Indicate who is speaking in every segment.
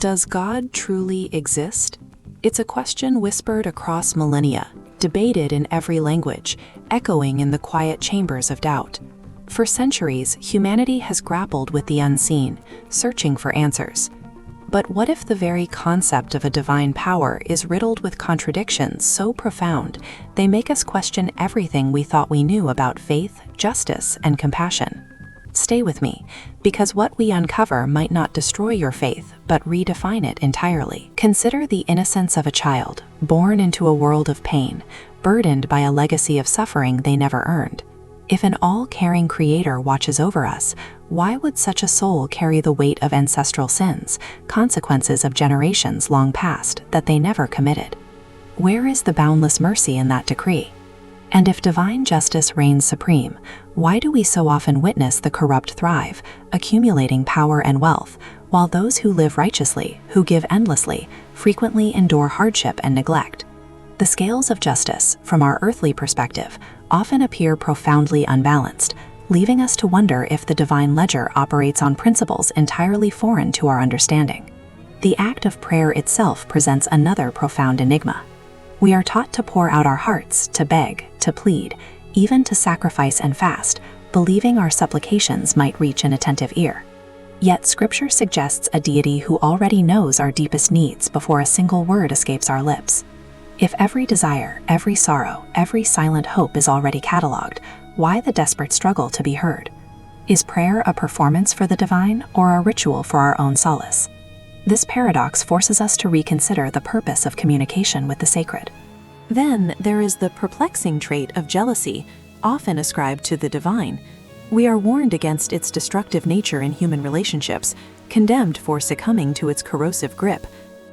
Speaker 1: Does God truly exist? It's a question whispered across millennia, debated in every language, echoing in the quiet chambers of doubt. For centuries, humanity has grappled with the unseen, searching for answers. But what if the very concept of a divine power is riddled with contradictions so profound they make us question everything we thought we knew about faith, justice, and compassion? Stay with me, because what we uncover might not destroy your faith, but redefine it entirely. Consider the innocence of a child, born into a world of pain, burdened by a legacy of suffering they never earned. If an all-caring creator watches over us, why would such a soul carry the weight of ancestral sins, consequences of generations long past that they never committed? Where is the boundless mercy in that decree? And if divine justice reigns supreme, why do we so often witness the corrupt thrive, accumulating power and wealth, while those who live righteously, who give endlessly, frequently endure hardship and neglect? The scales of justice, from our earthly perspective, often appear profoundly unbalanced, leaving us to wonder if the divine ledger operates on principles entirely foreign to our understanding. The act of prayer itself presents another profound enigma. We are taught to pour out our hearts, to beg, to plead, even to sacrifice and fast, believing our supplications might reach an attentive ear. Yet Scripture suggests a deity who already knows our deepest needs before a single word escapes our lips. If every desire, every sorrow, every silent hope is already catalogued, why the desperate struggle to be heard? Is prayer a performance for the divine or a ritual for our own solace? This paradox forces us to reconsider the purpose of communication with the sacred. Then there is the perplexing trait of jealousy, often ascribed to the divine. We are warned against its destructive nature in human relationships, condemned for succumbing to its corrosive grip.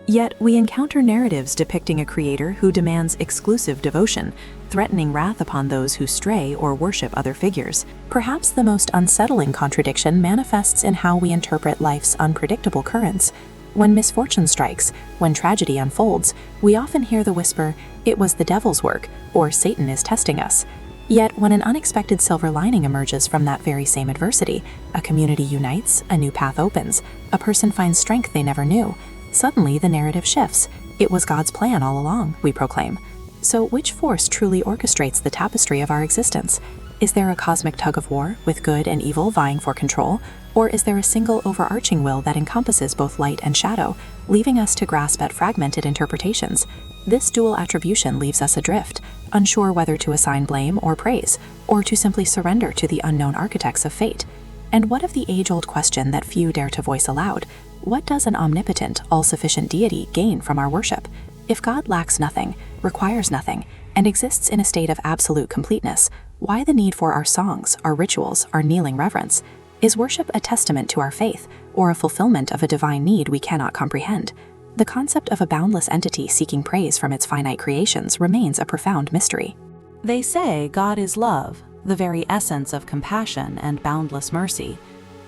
Speaker 1: Yet we encounter narratives depicting a creator who demands exclusive devotion, threatening wrath upon those who stray or worship other figures. Perhaps the most unsettling contradiction manifests in how we interpret life's unpredictable currents. When misfortune strikes, when tragedy unfolds, we often hear the whisper, "It was the devil's work," or "Satan is testing us." Yet when an unexpected silver lining emerges from that very same adversity, a community unites, a new path opens, a person finds strength they never knew. Suddenly the narrative shifts. It was God's plan all along, we proclaim. So which force truly orchestrates the tapestry of our existence? Is there a cosmic tug-of-war, with good and evil vying for control? Or is there a single overarching will that encompasses both light and shadow, leaving us to grasp at fragmented interpretations? This dual attribution leaves us adrift, unsure whether to assign blame or praise, or to simply surrender to the unknown architects of fate. And what of the age-old question that few dare to voice aloud? What does an omnipotent, all-sufficient deity gain from our worship? If God lacks nothing, requires nothing, and exists in a state of absolute completeness, why the need for our songs, our rituals, our kneeling reverence? Is worship a testament to our faith, or a fulfillment of a divine need we cannot comprehend? The concept of a boundless entity seeking praise from its finite creations remains a profound mystery. They say God is love, the very essence of compassion and boundless mercy.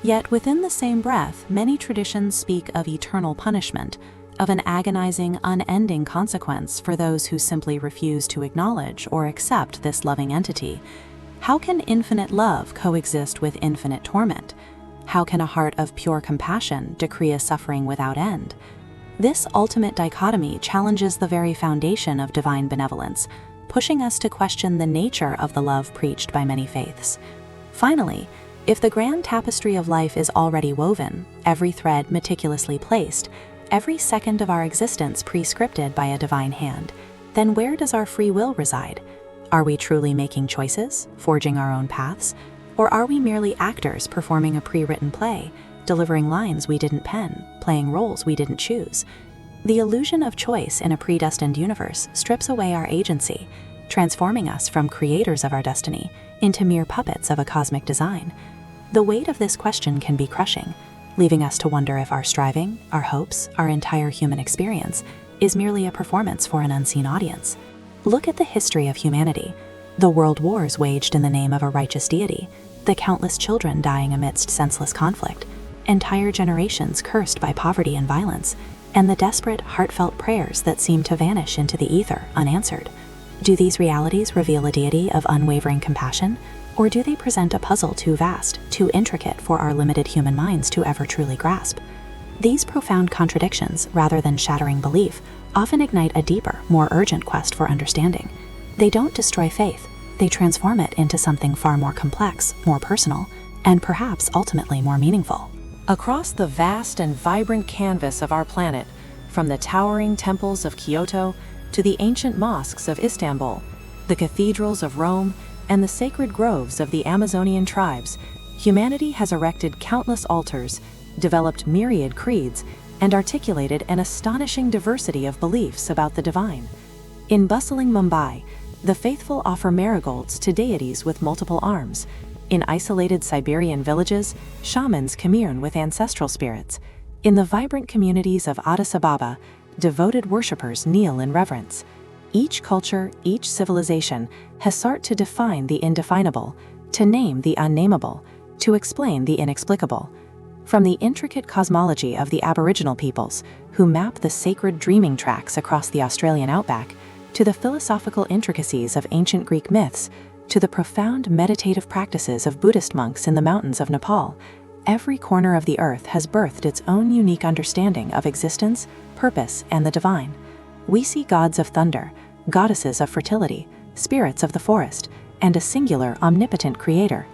Speaker 1: Yet within the same breath, many traditions speak of eternal punishment, of an agonizing, unending consequence for those who simply refuse to acknowledge or accept this loving entity. How can infinite love coexist with infinite torment? How can a heart of pure compassion decree a suffering without end? This ultimate dichotomy challenges the very foundation of divine benevolence, pushing us to question the nature of the love preached by many faiths. Finally, if the grand tapestry of life is already woven, every thread meticulously placed, every second of our existence prescripted by a divine hand, then where does our free will reside? Are we truly making choices, forging our own paths? Or are we merely actors performing a pre-written play, delivering lines we didn't pen, playing roles we didn't choose? The illusion of choice in a predestined universe strips away our agency, transforming us from creators of our destiny into mere puppets of a cosmic design. The weight of this question can be crushing, leaving us to wonder if our striving, our hopes, our entire human experience is merely a performance for an unseen audience. Look at the history of humanity, the world wars waged in the name of a righteous deity, the countless children dying amidst senseless conflict, entire generations cursed by poverty and violence, and the desperate, heartfelt prayers that seem to vanish into the ether unanswered. Do these realities reveal a deity of unwavering compassion, or do they present a puzzle too vast, too intricate for our limited human minds to ever truly grasp? These profound contradictions, rather than shattering belief, often ignite a deeper, more urgent quest for understanding. They don't destroy faith, they transform it into something far more complex, more personal, and perhaps ultimately more meaningful. Across the vast and vibrant canvas of our planet, from the towering temples of Kyoto to the ancient mosques of Istanbul, the cathedrals of Rome, and the sacred groves of the Amazonian tribes, humanity has erected countless altars, developed myriad creeds, and articulated an astonishing diversity of beliefs about the divine. In bustling Mumbai, the faithful offer marigolds to deities with multiple arms. In isolated Siberian villages, shamans commune with ancestral spirits. In the vibrant communities of Addis Ababa, devoted worshippers kneel in reverence. Each culture, each civilization has sought to define the indefinable, to name the unnameable, to explain the inexplicable. From the intricate cosmology of the Aboriginal peoples, who map the sacred dreaming tracks across the Australian outback, to the philosophical intricacies of ancient Greek myths, to the profound meditative practices of Buddhist monks in the mountains of Nepal, every corner of the earth has birthed its own unique understanding of existence, purpose, and the divine. We see gods of thunder, goddesses of fertility, spirits of the forest, and a singular omnipotent creator.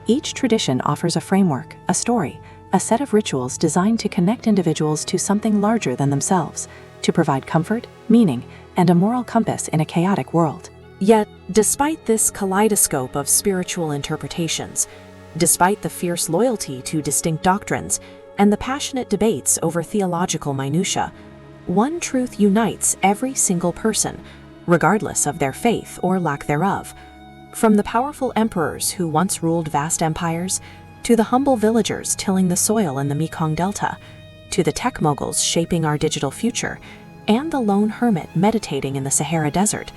Speaker 1: Each tradition offers a framework, a story, a set of rituals designed to connect individuals to something larger than themselves, to provide comfort, meaning, and a moral compass in a chaotic world. Yet, despite this kaleidoscope of spiritual interpretations, despite the fierce loyalty to distinct doctrines, and the passionate debates over theological minutiae, one truth unites every single person, regardless of their faith or lack thereof. From the powerful emperors who once ruled vast empires, to the humble villagers tilling the soil in the Mekong Delta, to the tech moguls shaping our digital future, and the lone hermit meditating in the Sahara Desert,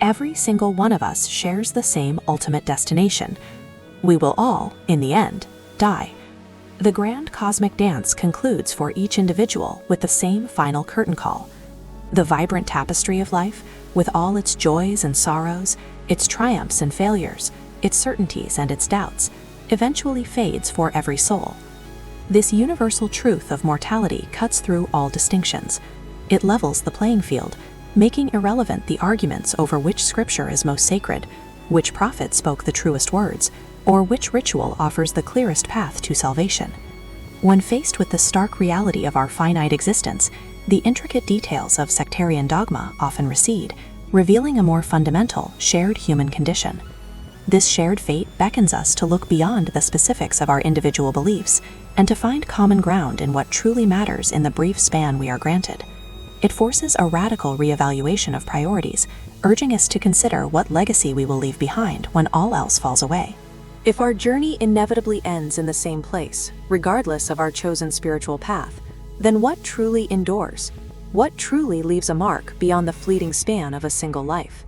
Speaker 1: every single one of us shares the same ultimate destination. We will all, in the end, die. The grand cosmic dance concludes for each individual with the same final curtain call. The vibrant tapestry of life, with all its joys and sorrows, its triumphs and failures, its certainties and its doubts, eventually fades for every soul. This universal truth of mortality cuts through all distinctions. It levels the playing field, making irrelevant the arguments over which scripture is most sacred, which prophet spoke the truest words, or which ritual offers the clearest path to salvation. When faced with the stark reality of our finite existence, the intricate details of sectarian dogma often recede, revealing a more fundamental, shared human condition. This shared fate beckons us to look beyond the specifics of our individual beliefs and to find common ground in what truly matters in the brief span we are granted. It forces a radical reevaluation of priorities, urging us to consider what legacy we will leave behind when all else falls away. If our journey inevitably ends in the same place, regardless of our chosen spiritual path, then what truly endures? What truly leaves a mark beyond the fleeting span of a single life?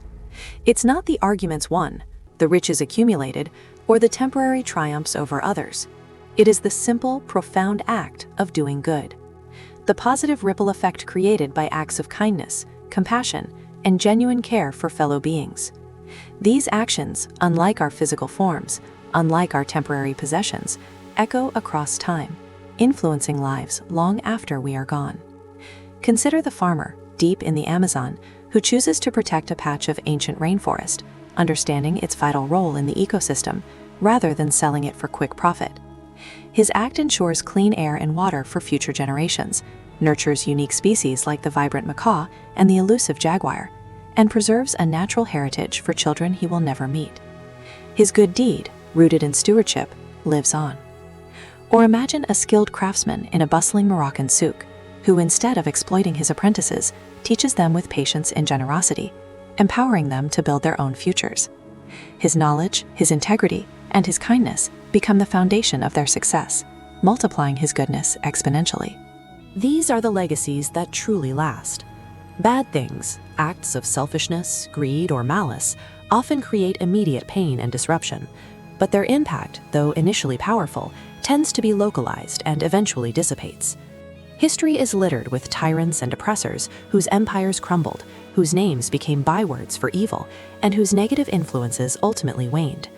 Speaker 1: It's not the arguments won, the riches accumulated, or the temporary triumphs over others. It is the simple, profound act of doing good. The positive ripple effect created by acts of kindness, compassion, and genuine care for fellow beings. These actions, unlike our physical forms, unlike our temporary possessions, echo across time, influencing lives long after we are gone. Consider the farmer, deep in the Amazon, who chooses to protect a patch of ancient rainforest, understanding its vital role in the ecosystem, rather than selling it for quick profit. His act ensures clean air and water for future generations, nurtures unique species like the vibrant macaw and the elusive jaguar, and preserves a natural heritage for children he will never meet. His good deed, rooted in stewardship, lives on. Or imagine a skilled craftsman in a bustling Moroccan souk, who instead of exploiting his apprentices, teaches them with patience and generosity, empowering them to build their own futures. His knowledge, his integrity, and his kindness become the foundation of their success, multiplying his goodness exponentially. These are the legacies that truly last. Bad things, acts of selfishness, greed, or malice, often create immediate pain and disruption, but their impact, though initially powerful, tends to be localized and eventually dissipates. History is littered with tyrants and oppressors whose empires crumbled, whose names became bywords for evil, and whose negative influences ultimately waned.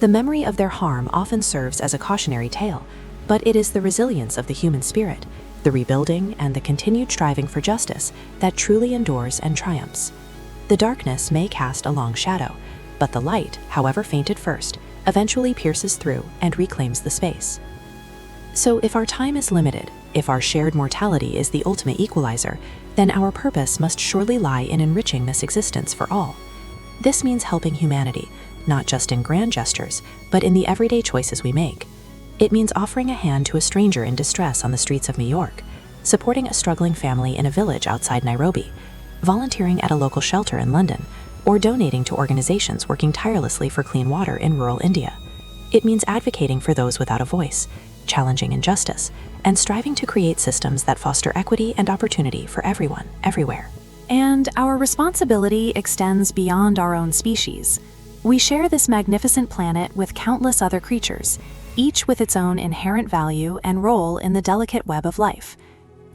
Speaker 1: The memory of their harm often serves as a cautionary tale, but it is the resilience of the human spirit, the rebuilding and the continued striving for justice that truly endures and triumphs. The darkness may cast a long shadow, but the light, however faint at first, eventually pierces through and reclaims the space. So if our time is limited, if our shared mortality is the ultimate equalizer, then our purpose must surely lie in enriching this existence for all. This means helping humanity, not just in grand gestures, but in the everyday choices we make. It means offering a hand to a stranger in distress on the streets of New York, supporting a struggling family in a village outside Nairobi, volunteering at a local shelter in London, or donating to organizations working tirelessly for clean water in rural India. It means advocating for those without a voice, challenging injustice, and striving to create systems that foster equity and opportunity for everyone, everywhere. And our responsibility extends beyond our own species. We share this magnificent planet with countless other creatures, each with its own inherent value and role in the delicate web of life.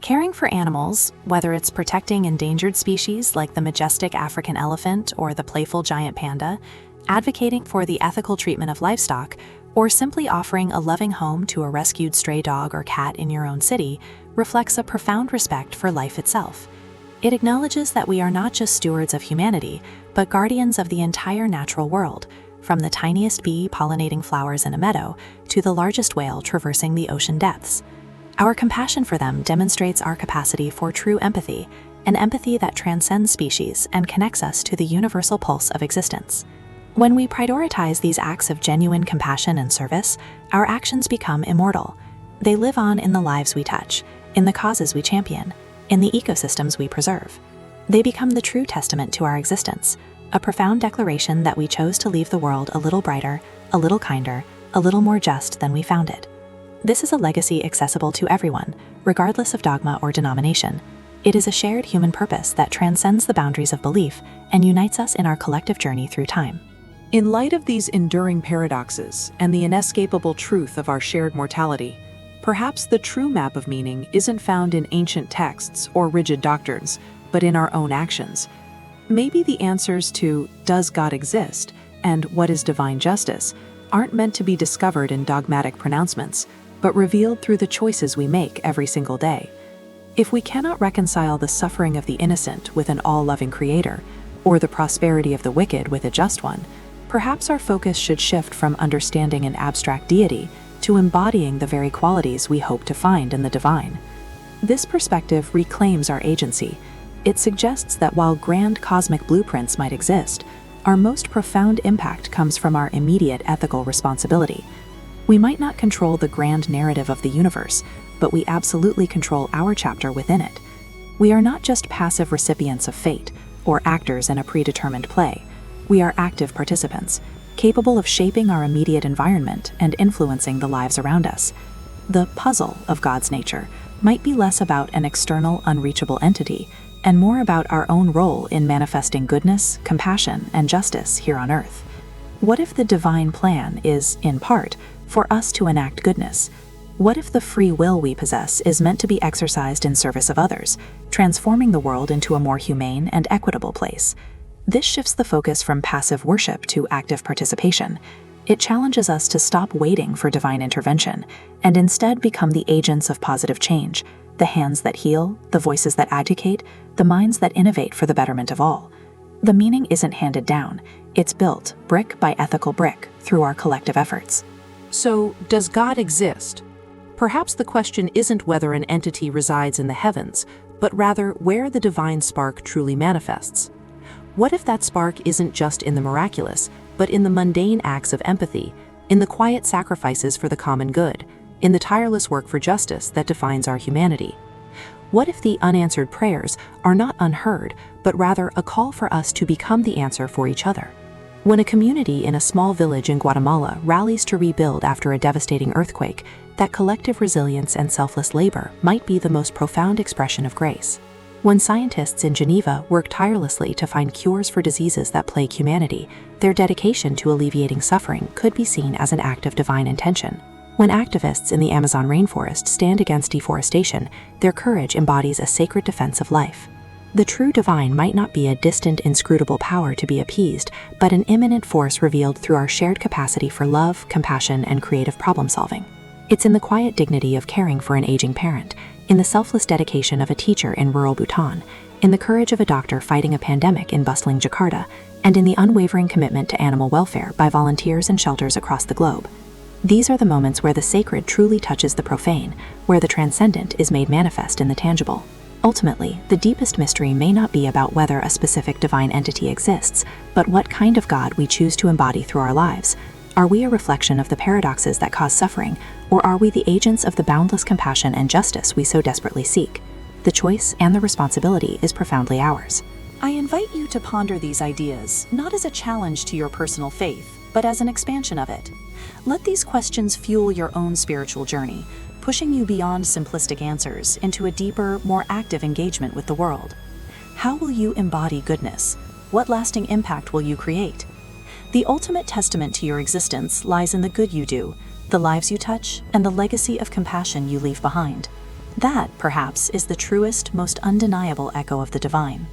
Speaker 1: Caring for animals, whether it's protecting endangered species like the majestic African elephant or the playful giant panda, advocating for the ethical treatment of livestock, or simply offering a loving home to a rescued stray dog or cat in your own city, reflects a profound respect for life itself. It acknowledges that we are not just stewards of humanity, but guardians of the entire natural world, from the tiniest bee pollinating flowers in a meadow to the largest whale traversing the ocean depths. Our compassion for them demonstrates our capacity for true empathy, an empathy that transcends species and connects us to the universal pulse of existence. When we prioritize these acts of genuine compassion and service, our actions become immortal. They live on in the lives we touch, in the causes we champion, in the ecosystems we preserve. They become the true testament to our existence, a profound declaration that we chose to leave the world a little brighter, a little kinder, a little more just than we found it. This is a legacy accessible to everyone, regardless of dogma or denomination. It is a shared human purpose that transcends the boundaries of belief and unites us in our collective journey through time.
Speaker 2: In light of these enduring paradoxes and the inescapable truth of our shared mortality, perhaps the true map of meaning isn't found in ancient texts or rigid doctrines, but in our own actions. Maybe the answers to "Does God exist?" and "What is divine justice?" aren't meant to be discovered in dogmatic pronouncements, but revealed through the choices we make every single day. If we cannot reconcile the suffering of the innocent with an all-loving creator, or the prosperity of the wicked with a just one, perhaps our focus should shift from understanding an abstract deity to embodying the very qualities we hope to find in the divine. This perspective reclaims our agency. It suggests that while grand cosmic blueprints might exist, our most profound impact comes from our immediate ethical responsibility. We might not control the grand narrative of the universe, but we absolutely control our chapter within it. We are not just passive recipients of fate, or actors in a predetermined play. We are active participants, capable of shaping our immediate environment and influencing the lives around us. The puzzle of God's nature might be less about an external, unreachable entity, and more about our own role in manifesting goodness, compassion, and justice here on Earth. What if the divine plan is, in part, for us to enact goodness? What if the free will we possess is meant to be exercised in service of others, transforming the world into a more humane and equitable place? This shifts the focus from passive worship to active participation. It challenges us to stop waiting for divine intervention and instead become the agents of positive change, the hands that heal, the voices that advocate, the minds that innovate for the betterment of all. The meaning isn't handed down, it's built brick by ethical brick through our collective efforts.
Speaker 3: So, does God exist? Perhaps the question isn't whether an entity resides in the heavens, but rather where the divine spark truly manifests. What if that spark isn't just in the miraculous, but in the mundane acts of empathy, in the quiet sacrifices for the common good, in the tireless work for justice that defines our humanity? What if the unanswered prayers are not unheard, but rather a call for us to become the answer for each other? When a community in a small village in Guatemala rallies to rebuild after a devastating earthquake, that collective resilience and selfless labor might be the most profound expression of grace. When scientists in Geneva work tirelessly to find cures for diseases that plague humanity, their dedication to alleviating suffering could be seen as an act of divine intention. When activists in the Amazon rainforest stand against deforestation, their courage embodies a sacred defense of life. The true divine might not be a distant, inscrutable power to be appeased, but an immanent force revealed through our shared capacity for love, compassion, and creative problem-solving. It's in the quiet dignity of caring for an aging parent,
Speaker 1: in the selfless dedication of a teacher in rural Bhutan, in the courage of a doctor fighting a pandemic in bustling Jakarta, and in the unwavering commitment to animal welfare by volunteers and shelters across the globe. These are the moments where the sacred truly touches the profane, where the transcendent is made manifest in the tangible. Ultimately, the deepest mystery may not be about whether a specific divine entity exists, but what kind of God we choose to embody through our lives. Are we a reflection of the paradoxes that cause suffering, or are we the agents of the boundless compassion and justice we so desperately seek? The choice and the responsibility is profoundly ours.
Speaker 2: I invite you to ponder these ideas, not as a challenge to your personal faith, but as an expansion of it. Let these questions fuel your own spiritual journey, pushing you beyond simplistic answers into a deeper, more active engagement with the world. How will you embody goodness? What lasting impact will you create? The ultimate testament to your existence lies in the good you do, the lives you touch, and the legacy of compassion you leave behind. That, perhaps, is the truest, most undeniable echo of the divine.